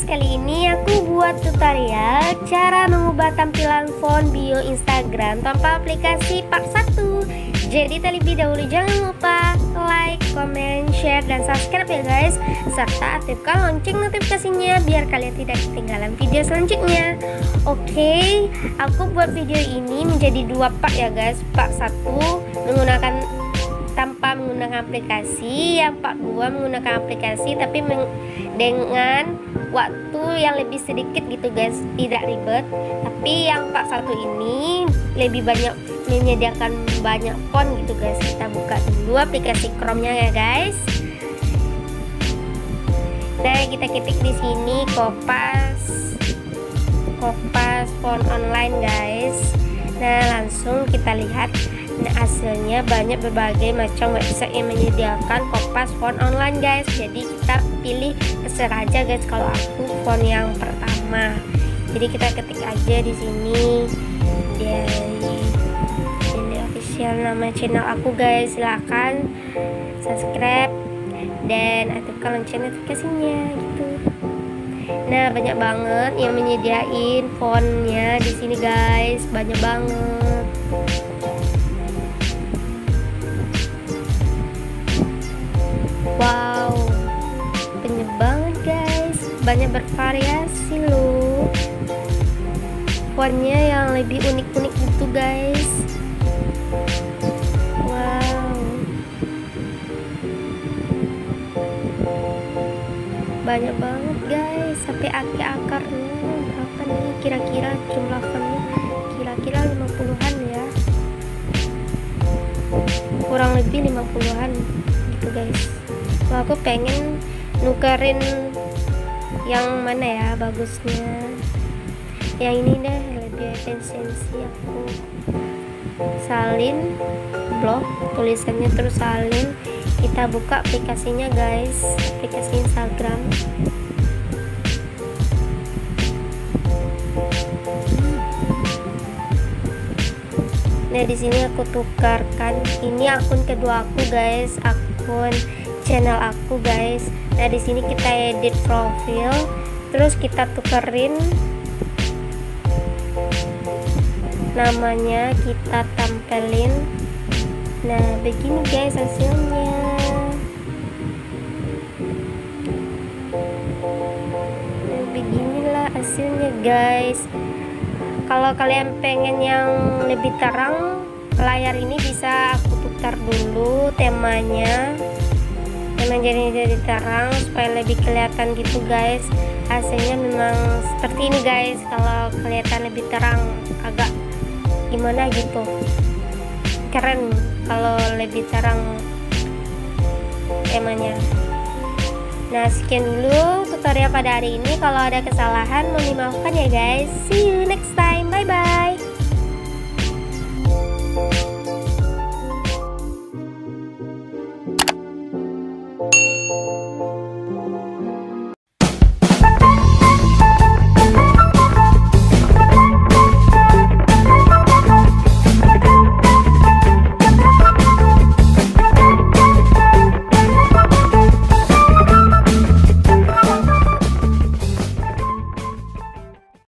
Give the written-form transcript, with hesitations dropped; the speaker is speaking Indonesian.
kali ini aku buat tutorial cara mengubah tampilan font bio Instagram tanpa aplikasi part 1. Jadi terlebih dahulu jangan lupa like, comment, share, dan subscribe ya guys, serta aktifkan lonceng notifikasinya biar kalian tidak ketinggalan video selanjutnya. Oke, aku buat video ini menjadi 2 part ya guys. Part 1 tanpa menggunakan aplikasi, yang part 2 menggunakan aplikasi tapi dengan waktu yang lebih sedikit gitu guys, tidak ribet. Tapi yang part 1 ini lebih banyak menyediakan banyak font gitu guys. Kita buka dulu aplikasi Chrome-nya ya guys. Nah, kita ketik di sini Kopas font online guys. Nah, langsung kita lihat. Nah, hasilnya banyak berbagai macam website yang menyediakan Kopas font online guys. Jadi kita pilih terserah aja guys. Kalau aku font yang pertama, jadi kita ketik aja di sini dari official nama channel aku guys. Silahkan subscribe dan aktifkan lonceng notifikasinya gitu. Nah, banyak banget yang menyediain fontnya di sini guys, banyak banget. Wow, banyak banget guys, banyak bervariasi loh. Fontnya yang lebih unik-unik gitu guys. Wow, banyak banget guys, sampai akarnya berapa nih kira-kira jumlah fontnya? Kira-kira 50-an ya, kurang lebih 50-an gitu guys. Wah, aku pengen nukerin yang mana ya bagusnya. Yang ini deh, lebih esensi aku. Salin blog tulisannya, terus salin. Kita buka aplikasinya guys, aplikasi Instagram. Nah, di sini aku tukarkan. Ini akun kedua aku guys, akun channel aku guys. Nah, di sini kita edit profil, terus kita tukerin namanya, kita tampilin. Nah, begini guys hasilnya. Nah, beginilah hasilnya guys. Kalau kalian pengen yang lebih terang layar ini, bisa aku tukar dulu temanya. Memang jadi terang supaya lebih kelihatan gitu guys. Hasilnya memang seperti ini guys. Kalau kelihatan lebih terang, agak gimana gitu, keren kalau lebih terang temanya. Nah, sekian dulu tutorial pada hari ini. Kalau ada kesalahan mohon dimaafkan ya guys. See you next time, bye bye.